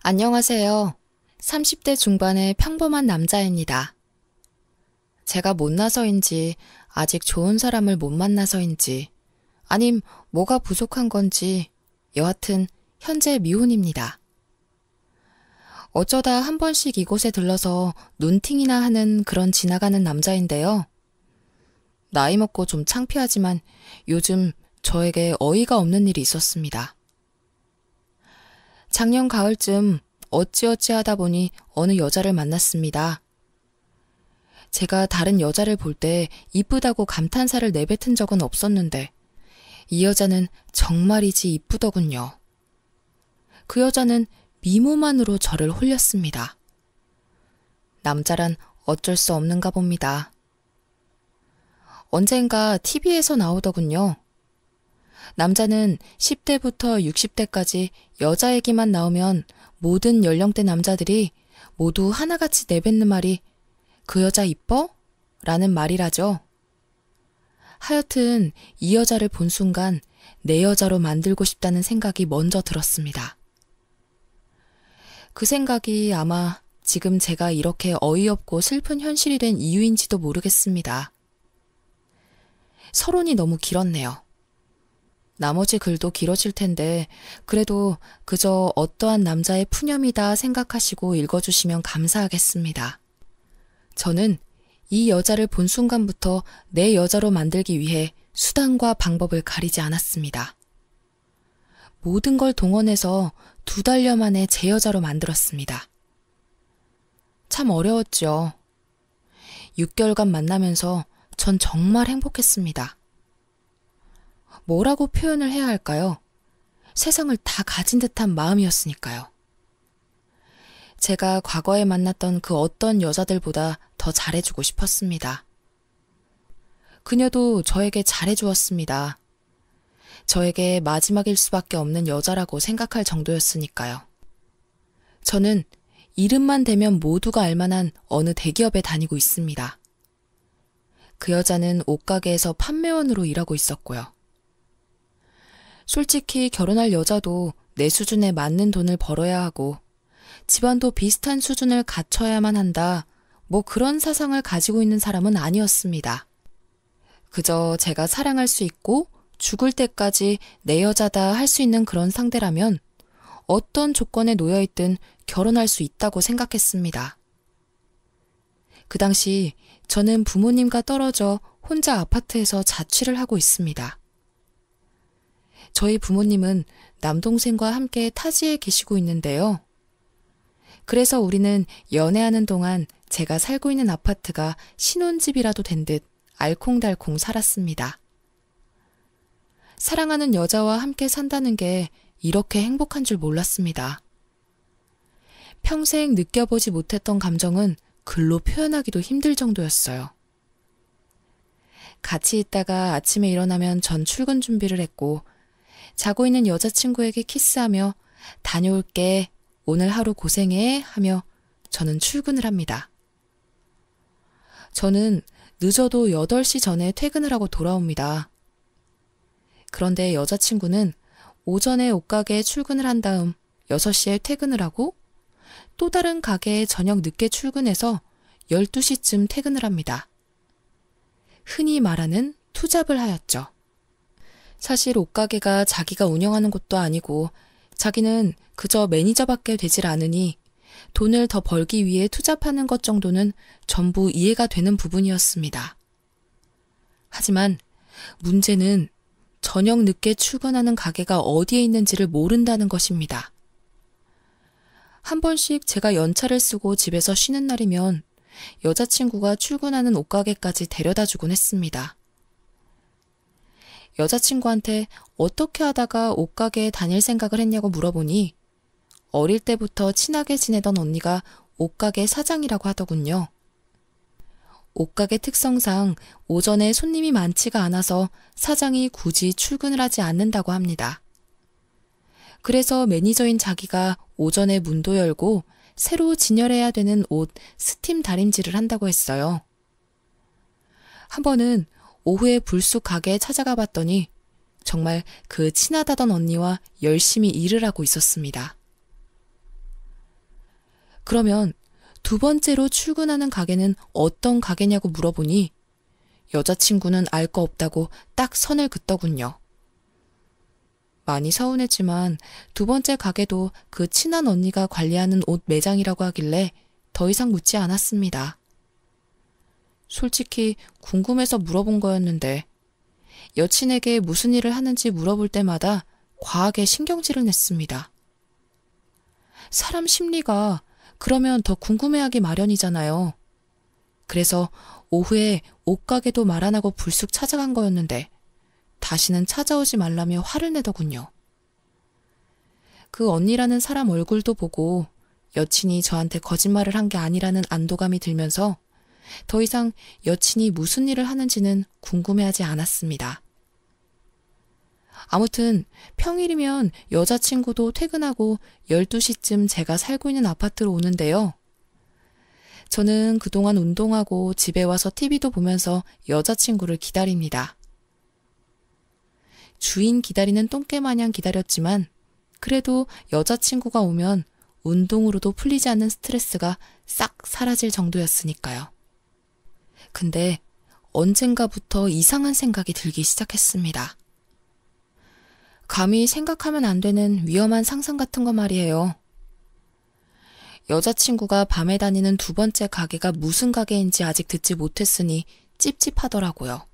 안녕하세요. 30대 중반의 평범한 남자입니다. 제가 못나서인지, 아직 좋은 사람을 못 만나서인지, 아님 뭐가 부족한 건지, 여하튼 현재 미혼입니다. 어쩌다 한 번씩 이곳에 들러서 눈팅이나 하는 그런 지나가는 남자인데요. 나이 먹고 좀 창피하지만 요즘 저에게 어이가 없는 일이 있었습니다. 작년 가을쯤 어찌어찌 하다 보니 어느 여자를 만났습니다. 제가 다른 여자를 볼 때 이쁘다고 감탄사를 내뱉은 적은 없었는데 이 여자는 정말이지 이쁘더군요. 그 여자는 미모만으로 저를 홀렸습니다. 남자란 어쩔 수 없는가 봅니다. 언젠가 TV에서 나오더군요. 남자는 10대부터 60대까지 여자 얘기만 나오면 모든 연령대 남자들이 모두 하나같이 내뱉는 말이 그 여자 이뻐? 라는 말이라죠. 하여튼 이 여자를 본 순간 내 여자로 만들고 싶다는 생각이 먼저 들었습니다. 그 생각이 아마 지금 제가 이렇게 어이없고 슬픈 현실이 된 이유인지도 모르겠습니다. 서론이 너무 길었네요. 나머지 글도 길어질 텐데 그래도 그저 어떠한 남자의 푸념이다 생각하시고 읽어주시면 감사하겠습니다. 저는 이 여자를 본 순간부터 내 여자로 만들기 위해 수단과 방법을 가리지 않았습니다. 모든 걸 동원해서 2달여 만에 제 여자로 만들었습니다. 참 어려웠죠. 6개월간 만나면서 전 정말 행복했습니다. 뭐라고 표현을 해야 할까요? 세상을 다 가진 듯한 마음이었으니까요. 제가 과거에 만났던 그 어떤 여자들보다 더 잘해주고 싶었습니다. 그녀도 저에게 잘해주었습니다. 저에게 마지막일 수밖에 없는 여자라고 생각할 정도였으니까요. 저는 이름만 대면 모두가 알만한 어느 대기업에 다니고 있습니다. 그 여자는 옷가게에서 판매원으로 일하고 있었고요. 솔직히 결혼할 여자도 내 수준에 맞는 돈을 벌어야 하고 집안도 비슷한 수준을 갖춰야만 한다, 뭐 그런 사상을 가지고 있는 사람은 아니었습니다. 그저 제가 사랑할 수 있고 죽을 때까지 내 여자다 할 수 있는 그런 상대라면 어떤 조건에 놓여있든 결혼할 수 있다고 생각했습니다. 그 당시 저는 부모님과 떨어져 혼자 아파트에서 자취를 하고 있습니다. 저희 부모님은 남동생과 함께 타지에 계시고 있는데요. 그래서 우리는 연애하는 동안 제가 살고 있는 아파트가 신혼집이라도 된 듯 알콩달콩 살았습니다. 사랑하는 여자와 함께 산다는 게 이렇게 행복한 줄 몰랐습니다. 평생 느껴보지 못했던 감정은 글로 표현하기도 힘들 정도였어요. 같이 있다가 아침에 일어나면 전 출근 준비를 했고 자고 있는 여자친구에게 키스하며 다녀올게, 오늘 하루 고생해 하며 저는 출근을 합니다. 저는 늦어도 8시 전에 퇴근을 하고 돌아옵니다. 그런데 여자친구는 오전에 옷가게에 출근을 한 다음 6시에 퇴근을 하고 또 다른 가게에 저녁 늦게 출근해서 12시쯤 퇴근을 합니다. 흔히 말하는 투잡을 하였죠. 사실 옷가게가 자기가 운영하는 곳도 아니고 자기는 그저 매니저밖에 되질 않으니 돈을 더 벌기 위해 투잡하는 것 정도는 전부 이해가 되는 부분이었습니다. 하지만 문제는 저녁 늦게 출근하는 가게가 어디에 있는지를 모른다는 것입니다. 한 번씩 제가 연차를 쓰고 집에서 쉬는 날이면 여자친구가 출근하는 옷가게까지 데려다 주곤 했습니다. 여자친구한테 어떻게 하다가 옷가게에 다닐 생각을 했냐고 물어보니 어릴 때부터 친하게 지내던 언니가 옷가게 사장이라고 하더군요. 옷가게 특성상 오전에 손님이 많지가 않아서 사장이 굳이 출근을 하지 않는다고 합니다. 그래서 매니저인 자기가 오전에 문도 열고 새로 진열해야 되는 옷 스팀 다림질을 한다고 했어요. 한 번은 오후에 불쑥 가게에 찾아가 봤더니 정말 그 친하다던 언니와 열심히 일을 하고 있었습니다. 그러면 두 번째로 출근하는 가게는 어떤 가게냐고 물어보니 여자친구는 알 거 없다고 딱 선을 긋더군요. 많이 서운했지만 두 번째 가게도 그 친한 언니가 관리하는 옷 매장이라고 하길래 더 이상 묻지 않았습니다. 솔직히 궁금해서 물어본 거였는데 여친에게 무슨 일을 하는지 물어볼 때마다 과하게 신경질을 냈습니다. 사람 심리가 그러면 더 궁금해하기 마련이잖아요. 그래서 오후에 옷가게도 말 안 하고 불쑥 찾아간 거였는데 다시는 찾아오지 말라며 화를 내더군요. 그 언니라는 사람 얼굴도 보고 여친이 저한테 거짓말을 한 게 아니라는 안도감이 들면서 더 이상 여친이 무슨 일을 하는지는 궁금해하지 않았습니다. 아무튼 평일이면 여자친구도 퇴근하고 12시쯤 제가 살고 있는 아파트로 오는데요. 저는 그동안 운동하고 집에 와서 TV도 보면서 여자친구를 기다립니다. 주인 기다리는 똥개 마냥 기다렸지만 그래도 여자친구가 오면 운동으로도 풀리지 않는 스트레스가 싹 사라질 정도였으니까요. 근데 언젠가부터 이상한 생각이 들기 시작했습니다. 감히 생각하면 안 되는 위험한 상상 같은 거 말이에요. 여자친구가 밤에 다니는 두 번째 가게가 무슨 가게인지 아직 듣지 못했으니 찝찝하더라고요.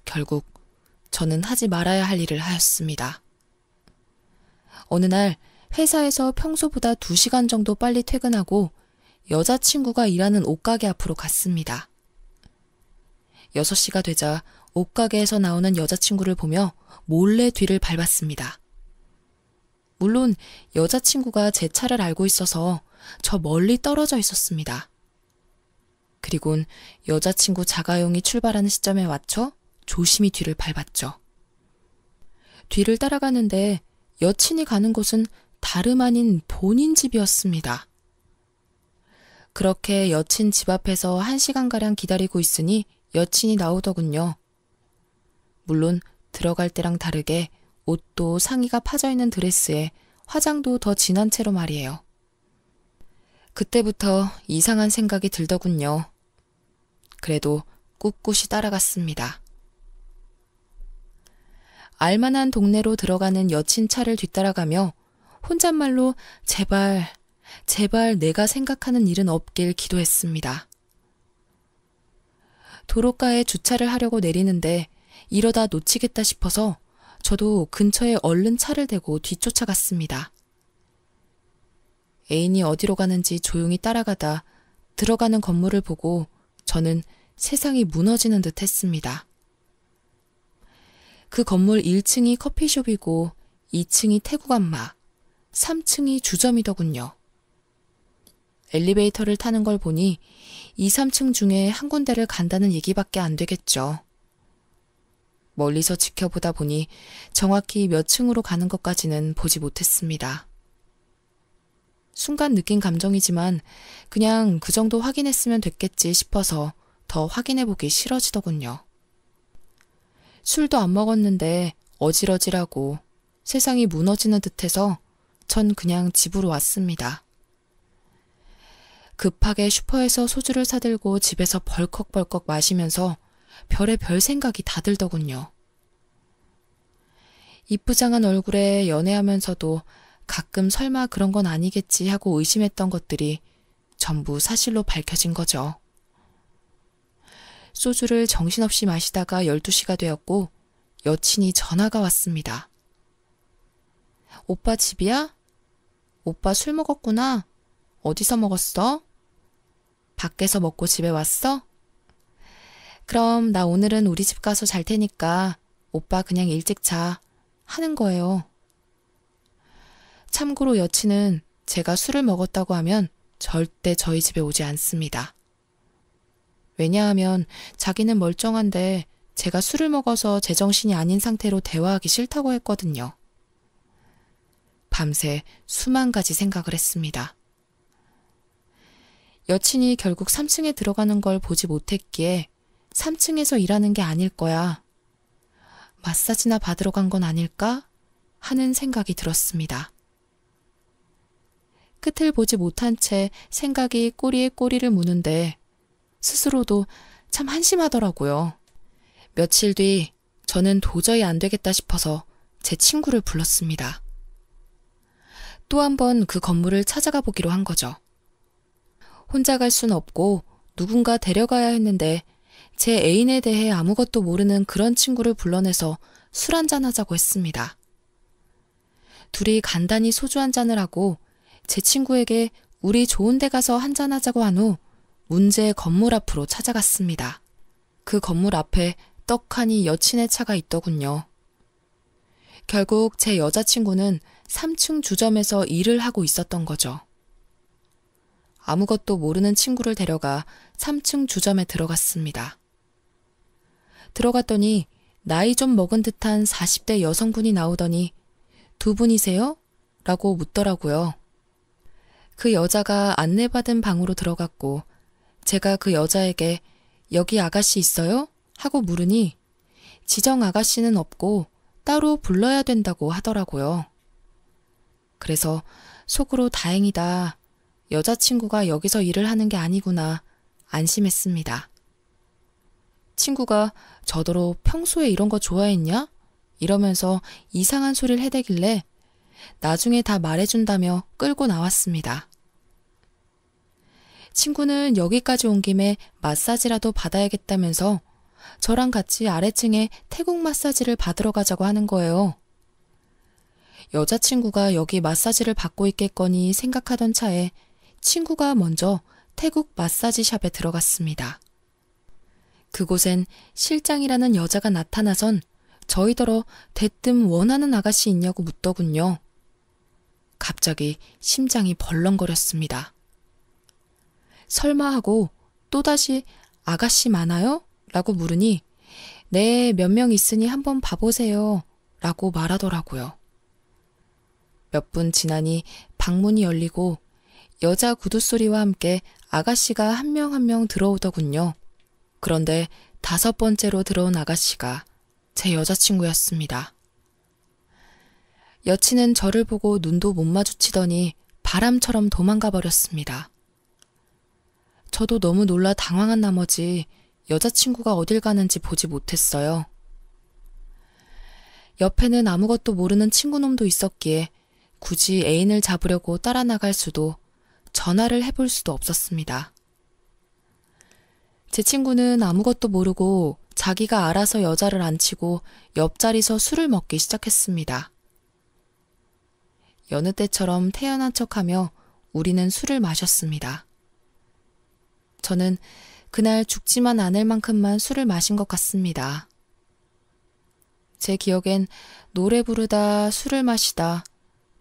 결국 저는 하지 말아야 할 일을 하였습니다. 어느 날 회사에서 평소보다 2시간 정도 빨리 퇴근하고 여자친구가 일하는 옷가게 앞으로 갔습니다. 6시가 되자 옷가게에서 나오는 여자친구를 보며 몰래 뒤를 밟았습니다. 물론 여자친구가 제 차를 알고 있어서 저 멀리 떨어져 있었습니다. 그리곤 여자친구 자가용이 출발하는 시점에 맞춰 조심히 뒤를 밟았죠. 뒤를 따라가는데 여친이 가는 곳은 다름 아닌 본인 집이었습니다. 그렇게 여친 집 앞에서 1시간가량 기다리고 있으니 여친이 나오더군요. 물론 들어갈 때랑 다르게 옷도 상의가 파져있는 드레스에 화장도 더 진한 채로 말이에요. 그때부터 이상한 생각이 들더군요. 그래도 꿋꿋이 따라갔습니다. 알만한 동네로 들어가는 여친 차를 뒤따라가며 혼잣말로 제발 내가 생각하는 일은 없길 기도했습니다. 도로가에 주차를 하려고 내리는데 이러다 놓치겠다 싶어서 저도 근처에 얼른 차를 대고 뒤쫓아갔습니다. 애인이 어디로 가는지 조용히 따라가다 들어가는 건물을 보고 저는 세상이 무너지는 듯 했습니다. 그 건물 1층이 커피숍이고 2층이 태국 안마, 3층이 주점이더군요. 엘리베이터를 타는 걸 보니 2, 3층 중에 한 군데를 간다는 얘기밖에 안 되겠죠. 멀리서 지켜보다 보니 정확히 몇 층으로 가는 것까지는 보지 못했습니다. 순간 느낀 감정이지만 그냥 그 정도 확인했으면 됐겠지 싶어서 더 확인해보기 싫어지더군요. 술도 안 먹었는데 어질어질하고 세상이 무너지는 듯해서 전 그냥 집으로 왔습니다. 급하게 슈퍼에서 소주를 사들고 집에서 벌컥벌컥 마시면서 별의별 생각이 다 들더군요. 이쁘장한 얼굴에 연애하면서도 가끔 설마 그런 건 아니겠지 하고 의심했던 것들이 전부 사실로 밝혀진 거죠. 소주를 정신없이 마시다가 12시가 되었고 여친이 전화가 왔습니다. 오빠 집이야? 오빠 술 먹었구나. 어디서 먹었어? 밖에서 먹고 집에 왔어? 그럼 나 오늘은 우리 집 가서 잘 테니까 오빠 그냥 일찍 자 하는 거예요. 참고로 여친은 제가 술을 먹었다고 하면 절대 저희 집에 오지 않습니다. 왜냐하면 자기는 멀쩡한데 제가 술을 먹어서 제정신이 아닌 상태로 대화하기 싫다고 했거든요. 밤새 수만 가지 생각을 했습니다. 여친이 결국 3층에 들어가는 걸 보지 못했기에 3층에서 일하는 게 아닐 거야. 마사지나 받으러 간 건 아닐까? 하는 생각이 들었습니다. 끝을 보지 못한 채 생각이 꼬리에 꼬리를 무는데 스스로도 참 한심하더라고요. 며칠 뒤 저는 도저히 안 되겠다 싶어서 제 친구를 불렀습니다. 또 한 번 그 건물을 찾아가 보기로 한 거죠. 혼자 갈 순 없고 누군가 데려가야 했는데 제 애인에 대해 아무것도 모르는 그런 친구를 불러내서 술 한잔 하자고 했습니다. 둘이 간단히 소주 한잔을 하고 제 친구에게 우리 좋은 데 가서 한잔하자고 한 후 문제의 건물 앞으로 찾아갔습니다. 그 건물 앞에 떡하니 여친의 차가 있더군요. 결국 제 여자친구는 3층 주점에서 일을 하고 있었던 거죠. 아무것도 모르는 친구를 데려가 3층 주점에 들어갔습니다. 들어갔더니 나이 좀 먹은 듯한 40대 여성분이 나오더니 두 분이세요? 라고 묻더라고요. 그 여자가 안내받은 방으로 들어갔고 제가 그 여자에게 여기 아가씨 있어요? 하고 물으니 지정 아가씨는 없고 따로 불러야 된다고 하더라고요. 그래서 속으로 다행이다. 여자친구가 여기서 일을 하는 게 아니구나 안심했습니다. 친구가 저더러 평소에 이런 거 좋아했냐? 이러면서 이상한 소리를 해대길래 나중에 다 말해준다며 끌고 나왔습니다. 친구는 여기까지 온 김에 마사지라도 받아야겠다면서 저랑 같이 아래층에 태국 마사지를 받으러 가자고 하는 거예요. 여자친구가 여기 마사지를 받고 있겠거니 생각하던 차에 친구가 먼저 태국 마사지 샵에 들어갔습니다. 그곳엔 실장이라는 여자가 나타나선 저희더러 대뜸 원하는 아가씨 있냐고 묻더군요. 갑자기 심장이 벌렁거렸습니다. 설마 하고 또다시 아가씨 많아요? 라고 물으니 네, 몇 명 있으니 한번 봐보세요. 라고 말하더라고요. 몇 분 지나니 방문이 열리고 여자 구두소리와 함께 아가씨가 한 명 한 명 들어오더군요. 그런데 5번째로 들어온 아가씨가 제 여자친구였습니다. 여친은 저를 보고 눈도 못 마주치더니 바람처럼 도망가 버렸습니다. 저도 너무 놀라 당황한 나머지 여자친구가 어딜 가는지 보지 못했어요. 옆에는 아무것도 모르는 친구놈도 있었기에 굳이 애인을 잡으려고 따라 나갈 수도 전화를 해볼 수도 없었습니다. 제 친구는 아무것도 모르고 자기가 알아서 여자를 앉히고 옆자리서 술을 먹기 시작했습니다. 여느 때처럼 태연한 척하며 우리는 술을 마셨습니다. 저는 그날 죽지만 않을 만큼만 술을 마신 것 같습니다. 제 기억엔 노래 부르다 술을 마시다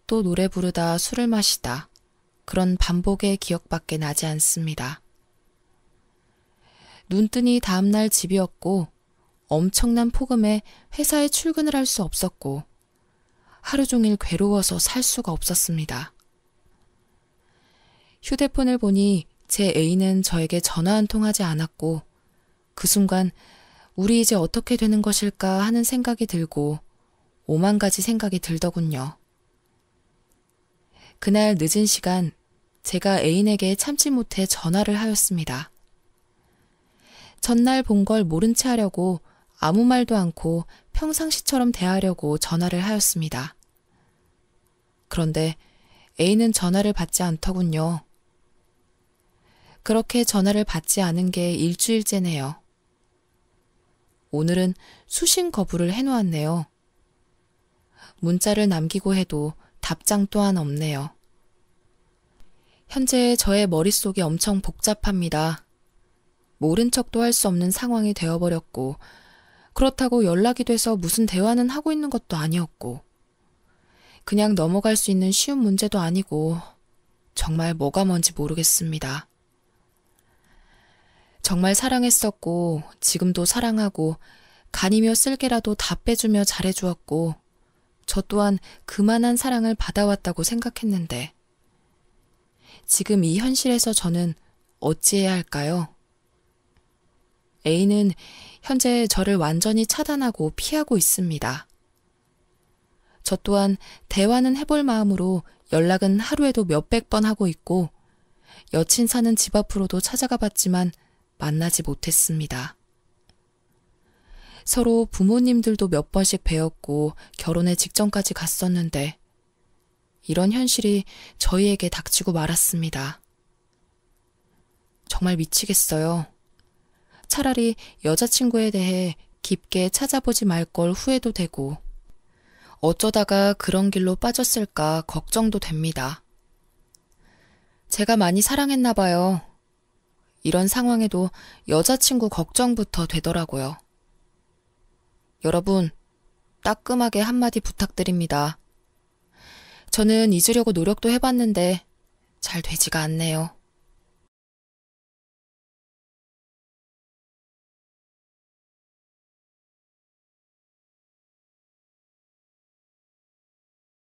또 노래 부르다 술을 마시다 그런 반복의 기억밖에 나지 않습니다. 눈뜨니 다음날 집이었고 엄청난 폭음에 회사에 출근을 할 수 없었고 하루 종일 괴로워서 살 수가 없었습니다. 휴대폰을 보니 제 애인은 저에게 전화 한 통 하지 않았고 그 순간 우리 이제 어떻게 되는 것일까 하는 생각이 들고 5만 가지 생각이 들더군요. 그날 늦은 시간 제가 애인에게 참지 못해 전화를 하였습니다. 전날 본 걸 모른 채 하려고 아무 말도 않고 평상시처럼 대하려고 전화를 하였습니다. 그런데 애인은 전화를 받지 않더군요. 그렇게 전화를 받지 않은 게 일주일째네요. 오늘은 수신 거부를 해놓았네요. 문자를 남기고 해도 답장 또한 없네요. 현재 저의 머릿속이 엄청 복잡합니다. 모른 척도 할 수 없는 상황이 되어버렸고 그렇다고 연락이 돼서 무슨 대화는 하고 있는 것도 아니었고 그냥 넘어갈 수 있는 쉬운 문제도 아니고 정말 뭐가 뭔지 모르겠습니다. 정말 사랑했었고 지금도 사랑하고 간이며 쓸개라도 다 빼주며 잘해주었고 저 또한 그만한 사랑을 받아왔다고 생각했는데 지금 이 현실에서 저는 어찌해야 할까요? A는 현재 저를 완전히 차단하고 피하고 있습니다. 저 또한 대화는 해볼 마음으로 연락은 하루에도 몇백 번 하고 있고 여친 사는 집 앞으로도 찾아가 봤지만 만나지 못했습니다. 서로 부모님들도 몇 번씩 뵈었고 결혼에 직전까지 갔었는데 이런 현실이 저희에게 닥치고 말았습니다. 정말 미치겠어요. 차라리 여자친구에 대해 깊게 찾아보지 말 걸 후회도 되고 어쩌다가 그런 길로 빠졌을까 걱정도 됩니다. 제가 많이 사랑했나 봐요. 이런 상황에도 여자친구 걱정부터 되더라고요. 여러분, 따끔하게 한마디 부탁드립니다. 저는 잊으려고 노력도 해봤는데 잘 되지가 않네요.